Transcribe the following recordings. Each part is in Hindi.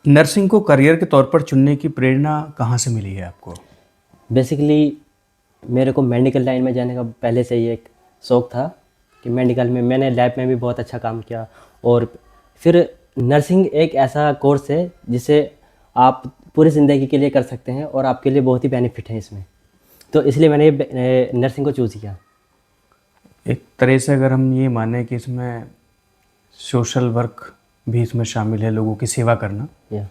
नर्सिंग को करियर के तौर पर चुनने की प्रेरणा कहाँ से मिली है आपको? बेसिकली मेरे को मेडिकल लाइन में जाने का पहले से ही एक शौक़ था कि मेडिकल में मैंने लैब में भी बहुत अच्छा काम किया। और फिर नर्सिंग एक ऐसा कोर्स है जिसे आप पूरी ज़िंदगी के लिए कर सकते हैं और आपके लिए बहुत ही बेनिफिट है इसमें। तो इसलिए मैंने नर्सिंग को चूज़ किया। एक तरह से अगर हम ये माने कि इसमें सोशल वर्क भी इसमें शामिल है, लोगों की सेवा करना, या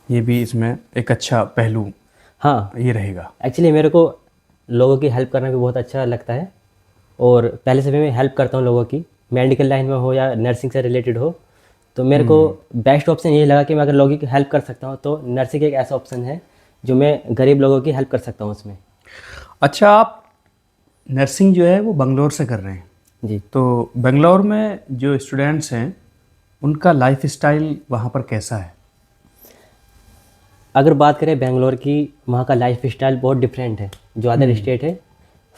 ये भी इसमें एक अच्छा पहलू हाँ, ये रहेगा। एक्चुअली मेरे को लोगों की हेल्प करना भी बहुत अच्छा लगता है और पहले से भी मैं हेल्प करता हूँ लोगों की, मेडिकल लाइन में हो या नर्सिंग से रिलेटेड हो। तो मेरे को बेस्ट ऑप्शन यही लगा कि मैं अगर लोगों की हेल्प कर सकता हूँ तो नर्सिंग एक ऐसा ऑप्शन है जो मैं गरीब लोगों की हेल्प कर सकता हूँ उसमें। अच्छा, आप नर्सिंग जो है वो बेंगलोर से कर रहे हैं, जी। तो बेंगलोर में जो स्टूडेंट्स हैं उनका लाइफ स्टाइल वहाँ पर कैसा है? अगर बात करें बेंगलोर की, वहाँ का लाइफ स्टाइल बहुत डिफरेंट है जो अदर स्टेट है।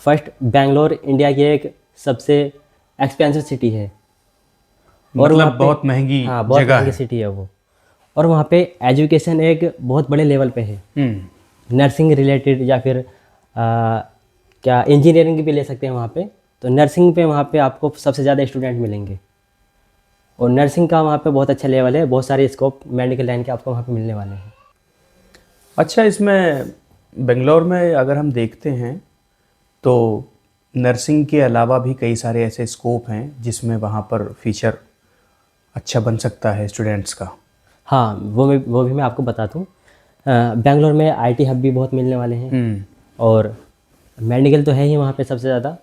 फर्स्ट, बेंगलोर इंडिया की एक सबसे एक्सपेंसिव सिटी है और वहाँ मतलब पे बहुत महंगी हाँ, बहुत जगह महंगी है। सिटी है वो। और वहाँ पे एजुकेशन एक बहुत बड़े लेवल पे है, हम्म। नर्सिंग रिलेटेड या फिर क्या इंजीनियरिंग भी ले सकते हैं वहाँ पे। तो नर्सिंग पे वहाँ पे आपको सबसे ज़्यादा स्टूडेंट मिलेंगे और नर्सिंग का वहाँ पे बहुत अच्छा लेवल है, बहुत सारे स्कोप मेडिकल लाइन के आपको वहाँ पे मिलने वाले हैं। अच्छा, इसमें बेंगलोर में अगर हम देखते हैं तो नर्सिंग के अलावा भी कई सारे ऐसे स्कोप हैं जिसमें वहाँ पर फ्यूचर अच्छा बन सकता है स्टूडेंट्स का। हाँ, वो भी मैं आपको बताता हूँ। बेंगलोर में आईटी हब भी बहुत मिलने वाले हैं और मेडिकल तो है ही वहाँ पे सबसे ज़्यादा।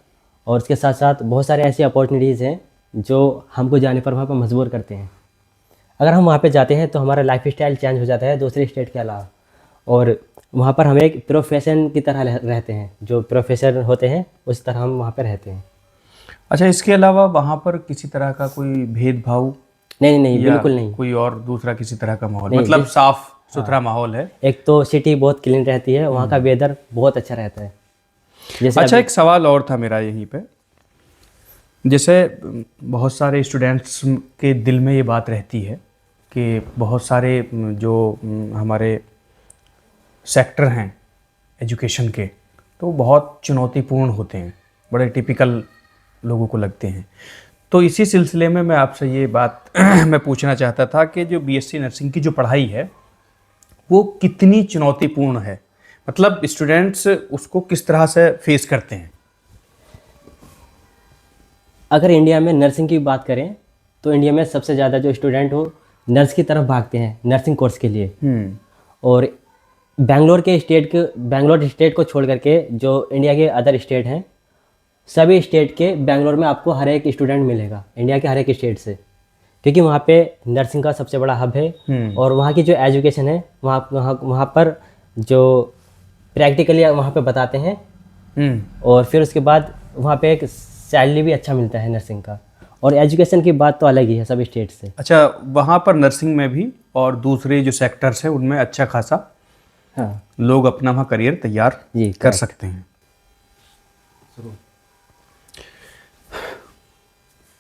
और उसके साथ साथ बहुत सारे ऐसी अपॉर्चुनिटीज़ हैं जो हमको जाने पर वहाँ पर मजबूर करते हैं। अगर हम वहाँ पे जाते हैं तो हमारा लाइफ स्टाइल चेंज हो जाता है दूसरे स्टेट के अलावा। और वहाँ पर हम एक प्रोफेशन की तरह रहते हैं, जो प्रोफेसर होते हैं उस तरह हम वहाँ पे रहते हैं। अच्छा, इसके अलावा वहाँ पर किसी तरह का कोई भेदभाव नहीं नहीं नहीं, या बिल्कुल नहीं। कोई और दूसरा किसी तरह का माहौल, नहीं मतलब साफ सुथरा माहौल है? एक तो सिटी बहुत क्लीन रहती है, वहाँ का वेदर बहुत अच्छा रहता है। जैसे अच्छा, अभी एक सवाल और था मेरा यहीं पे। जैसे बहुत सारे स्टूडेंट्स के दिल में ये बात रहती है कि बहुत सारे जो हमारे सेक्टर हैं एजुकेशन के, तो बहुत चुनौतीपूर्ण होते हैं, बड़े टिपिकल लोगों को लगते हैं। तो इसी सिलसिले में मैं आपसे ये बात मैं पूछना चाहता था कि जो बीएससी नर्सिंग की जो पढ़ाई है वो कितनी चुनौतीपूर्ण है, मतलब स्टूडेंट्स उसको किस तरह से फेस करते हैं? अगर इंडिया में नर्सिंग की बात करें तो इंडिया में सबसे ज़्यादा जो स्टूडेंट हो नर्स की तरफ भागते हैं नर्सिंग कोर्स के लिए। और बेंगलोर स्टेट को छोड़ करके जो इंडिया के अदर स्टेट हैं, सभी स्टेट के बेंगलोर में आपको हर एक स्टूडेंट मिलेगा इंडिया के हर एक स्टेट से, क्योंकि वहाँ पे नर्सिंग का सबसे बड़ा हब है। और वहाँ की जो एजुकेशन है वहाँ पर जो प्रैक्टिकली वहाँ पे बताते हैं और फिर उसके बाद वहाँ पे एक सैलरी भी अच्छा मिलता है नर्सिंग का। और एजुकेशन की बात तो अलग ही है सभी स्टेट से। अच्छा, वहाँ पर नर्सिंग में भी और दूसरे जो सेक्टर्स हैं उनमें अच्छा खासा हाँ लोग अपना वहाँ करियर तैयार जी, कर correct। सकते हैं।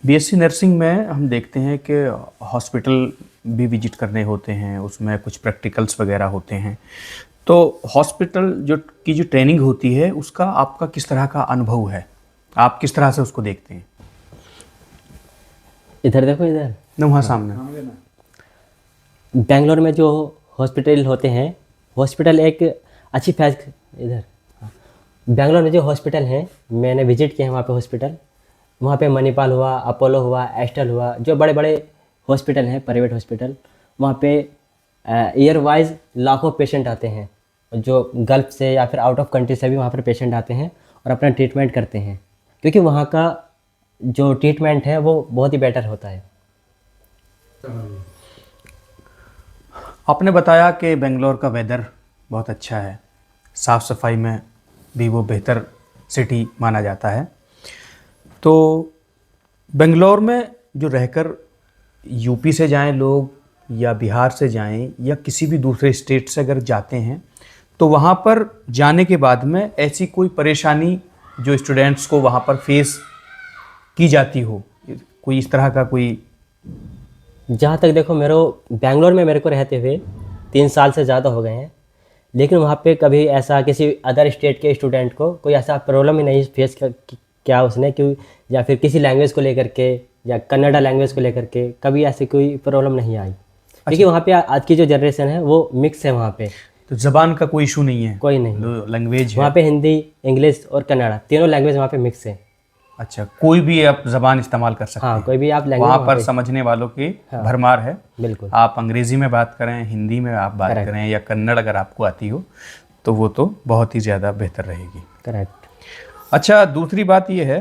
बीएससी नर्सिंग में हम देखते हैं कि हॉस्पिटल भी विजिट करने होते हैं, उसमें कुछ प्रैक्टिकल्स वगैरह होते हैं। तो हॉस्पिटल जो ट्रेनिंग होती है उसका आपका किस तरह का अनुभव है, आप किस तरह से उसको देखते हैं? इधर देखो, इधर ना वहाँ सामने बेंगलोर में जो हॉस्पिटल होते हैं, हॉस्पिटल एक अच्छी इधर हाँ। बेंगलोर में जो हॉस्पिटल हैं, मैंने विजिट किया है वहाँ पे हॉस्पिटल। वहाँ पे मणिपाल हुआ, अपोलो हुआ, एस्टल हुआ, जो बड़े बड़े हॉस्पिटल हैं प्राइवेट हॉस्पिटल, वहाँ पे ईयर वाइज लाखों पेशेंट आते हैं, जो गल्फ से या फिर आउट ऑफ कंट्री से भी वहाँ पर पेशेंट आते हैं और अपना ट्रीटमेंट करते हैं, क्योंकि वहाँ का जो ट्रीटमेंट है वो बहुत ही बेटर होता है। आपने बताया कि बेंगलोर का वेदर बहुत अच्छा है, साफ़ सफाई में भी वो बेहतर सिटी माना जाता है। तो बेंगलोर में जो रहकर यूपी से जाएं लोग या बिहार से जाएं या किसी भी दूसरे स्टेट से अगर जाते हैं तो वहाँ पर जाने के बाद में ऐसी कोई परेशानी जो स्टूडेंट्स को वहाँ पर फेस की जाती हो, कोई इस तरह का कोई? जहाँ तक देखो, बेंगलोर में मेरे को रहते हुए 3 साल से ज़्यादा हो गए हैं, लेकिन वहाँ पे कभी ऐसा किसी अदर स्टेट के स्टूडेंट को कोई ऐसा प्रॉब्लम ही नहीं फेस किया उसने, क्यों या फिर किसी लैंग्वेज को लेकर के या कन्नड़ा लैंग्वेज को लेकर के कभी ऐसी कोई प्रॉब्लम नहीं आई, क्योंकि वहाँ पे आज की जो जनरेशन है वो मिक्स है वहाँ पे, तो ज़बान का कोई इशू नहीं है, कोई नहीं। लैंग्वेज है। वहाँ पे हिंदी, इंग्लिश और कन्नड़ा तीनों लैंग्वेज वहाँ पे मिक्स है। अच्छा, कोई भी आप ज़बान इस्तेमाल कर सकते हाँ, हैं, कोई भी आप लैंग्वेज वहाँ पर समझने वालों की भरमार है। बिल्कुल आप अंग्रेज़ी में बात करें, हिंदी में आप बात करें या कन्नड़ अगर आपको आती हो तो वो तो बहुत ही ज़्यादा बेहतर रहेगी। करेक्ट। अच्छा, दूसरी बात ये है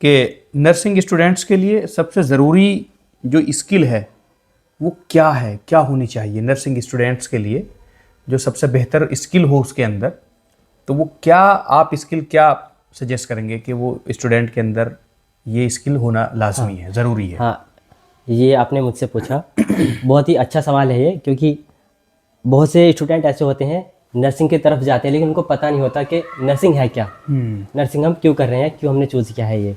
कि नर्सिंग स्टूडेंट्स के लिए सबसे ज़रूरी जो स्किल है वो क्या है, क्या होनी चाहिए नर्सिंग स्टूडेंट्स के लिए, जो सबसे बेहतर स्किल हो उसके अंदर, तो वो क्या आप स्किल क्या सजेस्ट करेंगे कि वो स्टूडेंट के अंदर ये स्किल होना लाजमी है, ज़रूरी है? हाँ, ये आपने मुझसे पूछा बहुत ही अच्छा सवाल है ये, क्योंकि बहुत से स्टूडेंट ऐसे होते हैं नर्सिंग की तरफ जाते हैं लेकिन उनको पता नहीं होता कि नर्सिंग है क्या, नर्सिंग हम क्यों कर रहे हैं, क्यों हमने चूज़ किया है। ये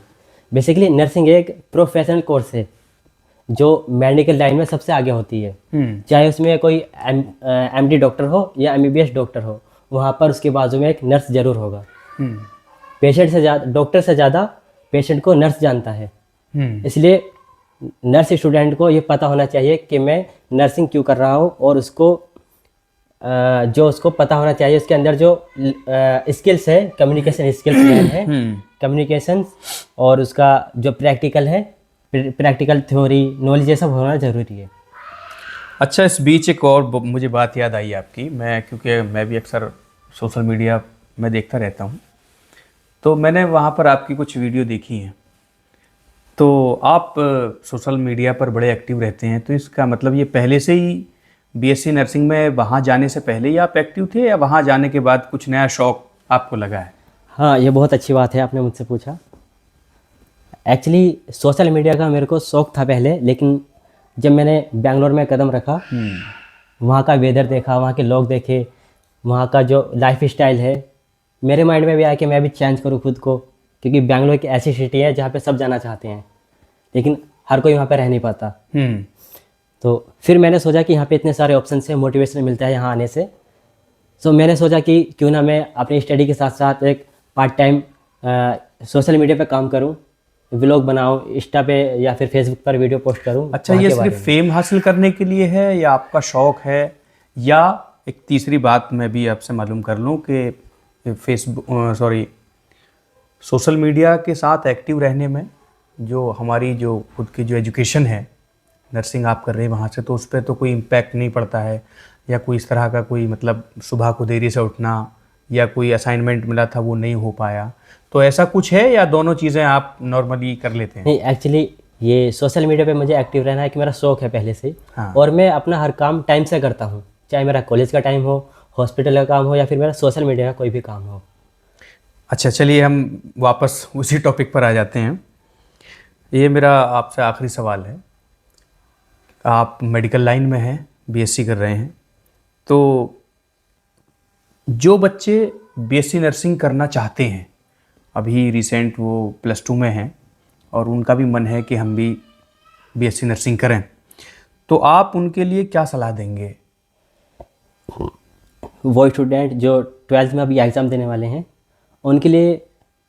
बेसिकली नर्सिंग एक प्रोफेशनल कोर्स है जो मेडिकल लाइन में सबसे आगे होती है, चाहे उसमें कोई एमडी डॉक्टर हो या एमबीबीएस डॉक्टर हो, वहाँ पर उसके बाजू में एक नर्स जरूर होगा। पेशेंट से ज़्यादा, डॉक्टर से ज़्यादा पेशेंट को नर्स जानता है, इसलिए नर्स स्टूडेंट को ये पता होना चाहिए कि मैं नर्सिंग क्यों कर रहा हूँ, और उसको जो उसको पता होना चाहिए उसके अंदर जो स्किल्स है, कम्युनिकेशन स्किल्स है, कम्युनिकेशन और उसका जो प्रैक्टिकल है, प्रैक्टिकल थ्योरी नॉलेज, ये सब होना ज़रूरी है। अच्छा, इस बीच एक और मुझे बात याद आई आपकी, क्योंकि मैं भी अक्सर सोशल मीडिया में देखता रहता हूँ, तो मैंने वहाँ पर आपकी कुछ वीडियो देखी हैं। तो आप सोशल मीडिया पर बड़े एक्टिव रहते हैं, तो इसका मतलब ये पहले से ही बीएससी नर्सिंग में वहाँ जाने से पहले ही आप एक्टिव थे या वहाँ जाने के बाद कुछ नया शौक आपको लगा है? हाँ, ये बहुत अच्छी बात है आपने मुझसे पूछा। एक्चुअली सोशल मीडिया का मेरे को शौक था पहले, लेकिन जब मैंने बेंगलोर में कदम रखा, वहाँ का वेदर देखा, वहाँ के लोग देखे, वहाँ का जो लाइफ स्टाइल है, मेरे माइंड में भी आया कि मैं भी चेंज करूँ खुद को, क्योंकि बेंगलोर एक ऐसी सिटी है जहाँ पे सब जाना चाहते हैं लेकिन हर कोई वहाँ पे रह नहीं पाता। तो फिर मैंने सोचा कि यहाँ पे इतने सारे ऑप्शन है, मोटिवेशन मिलता है यहाँ आने से। सो मैंने सोचा कि क्यों ना मैं अपनी स्टडी के साथ साथ एक पार्ट टाइम सोशल मीडिया पे काम करूँ, व्लॉग बनाऊँ, इंस्टा पे या फिर फेसबुक पर वीडियो पोस्ट करूँ। अच्छा, ये सिर्फ फेम हासिल करने के लिए है या आपका शौक है, या एक तीसरी बात मैं भी आपसे मालूम कर लूँ कि सोशल मीडिया के साथ एक्टिव रहने में जो हमारी जो खुद की जो एजुकेशन है, नर्सिंग आप कर रहे हैं वहाँ से, तो उस पर तो कोई इम्पैक्ट नहीं पड़ता है, या कोई इस तरह का कोई मतलब सुबह को देरी से उठना या कोई असाइनमेंट मिला था वो नहीं हो पाया, तो ऐसा कुछ है या दोनों चीज़ें आप नॉर्मली कर लेते हैं? नहीं, एक्चुअली ये सोशल मीडिया पे मुझे एक्टिव रहना है कि मेरा शौक है पहले से। हाँ। और मैं अपना हर काम टाइम से करता हूँ, चाहे मेरा कॉलेज का टाइम हो, हॉस्पिटल का काम हो या फिर मेरा सोशल मीडिया का कोई भी काम हो। अच्छा, चलिए हम वापस उसी टॉपिक पर आ जाते हैं। ये मेरा आपसे आखिरी सवाल है, आप मेडिकल लाइन में हैं, बीएससी कर रहे हैं, तो जो बच्चे बीएससी नर्सिंग करना चाहते हैं, अभी रिसेंट वो +2 में हैं और उनका भी मन है कि हम भी बीएससी नर्सिंग करें, तो आप उनके लिए क्या सलाह देंगे? वो स्टूडेंट जो 12th में अभी एग्ज़ाम देने वाले हैं, उनके लिए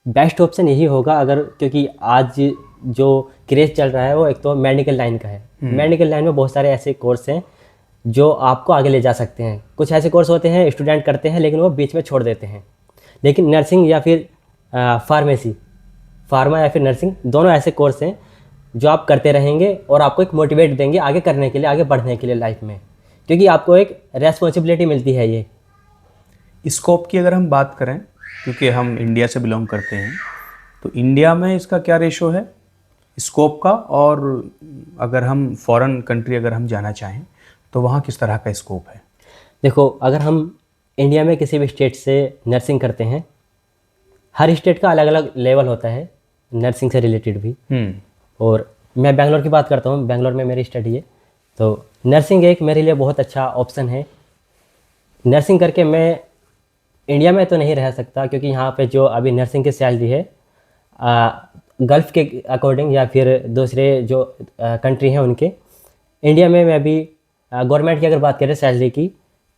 बेस्ट ऑप्शन यही होगा, अगर क्योंकि आज जो क्रेज़ चल रहा है वो एक तो मेडिकल लाइन का है। मेडिकल लाइन में बहुत सारे ऐसे कोर्स हैं जो आपको आगे ले जा सकते हैं। कुछ ऐसे कोर्स होते हैं स्टूडेंट करते हैं लेकिन वो बीच में छोड़ देते हैं, लेकिन नर्सिंग या फिर फार्मा या फिर नर्सिंग, दोनों ऐसे कोर्स हैं जो आप करते रहेंगे और आपको एक मोटिवेट देंगे आगे करने के लिए, आगे बढ़ने के लिए लाइफ में, क्योंकि आपको एक रेस्पॉन्सिबिलिटी मिलती है। ये स्कोप की अगर हम बात करें, क्योंकि हम इंडिया से बिलोंग करते हैं, तो इंडिया में इसका क्या रेशो है स्कोप का, और अगर हम फॉरेन कंट्री अगर हम जाना चाहें तो वहाँ किस तरह का स्कोप है? देखो, अगर हम इंडिया में किसी भी स्टेट से नर्सिंग करते हैं, हर स्टेट का अलग अलग लेवल होता है नर्सिंग से रिलेटेड भी। और मैं बेंगलोर की बात करता हूँ, बेंगलोर में मेरी स्टडी है, तो नर्सिंग एक मेरे लिए बहुत अच्छा ऑप्शन है। नर्सिंग करके मैं इंडिया में तो नहीं रह सकता, क्योंकि यहाँ पे जो अभी नर्सिंग की सैलरी है गल्फ़ के अकॉर्डिंग या फिर दूसरे जो कंट्री हैं उनके, इंडिया में मैं अभी गवर्नमेंट की अगर बात करें सैलरी की,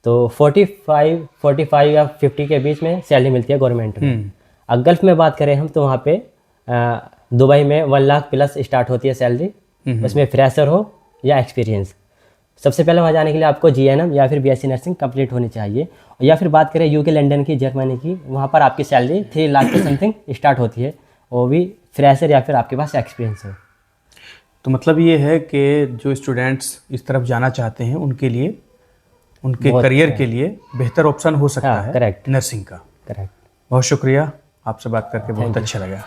तो 45 या 50 के बीच में सैलरी मिलती है गवर्नमेंट में। अब गल्फ में बात करें हम तो वहाँ पे दुबई में 1 लाख प्लस स्टार्ट होती है सैलरी, उसमें फ्रेशर हो या एक्सपीरियंस। सबसे पहले वहाँ जाने के लिए आपको GNM या फिर BSc नर्सिंग कंप्लीट होनी चाहिए। या फिर बात करें UK लंदन की, जर्मनी की, वहाँ पर आपकी सैलरी 3 लाख के समथिंग स्टार्ट होती है, वो भी फ्रेशर या फिर आपके पास एक्सपीरियंस हो। तो मतलब ये है कि जो स्टूडेंट्स इस तरफ जाना चाहते हैं उनके लिए, उनके करियर के लिए बेहतर ऑप्शन हो सकता है करेक्ट नर्सिंग का। करेक्ट। बहुत शुक्रिया, आपसे बात करके बहुत अच्छा लगा।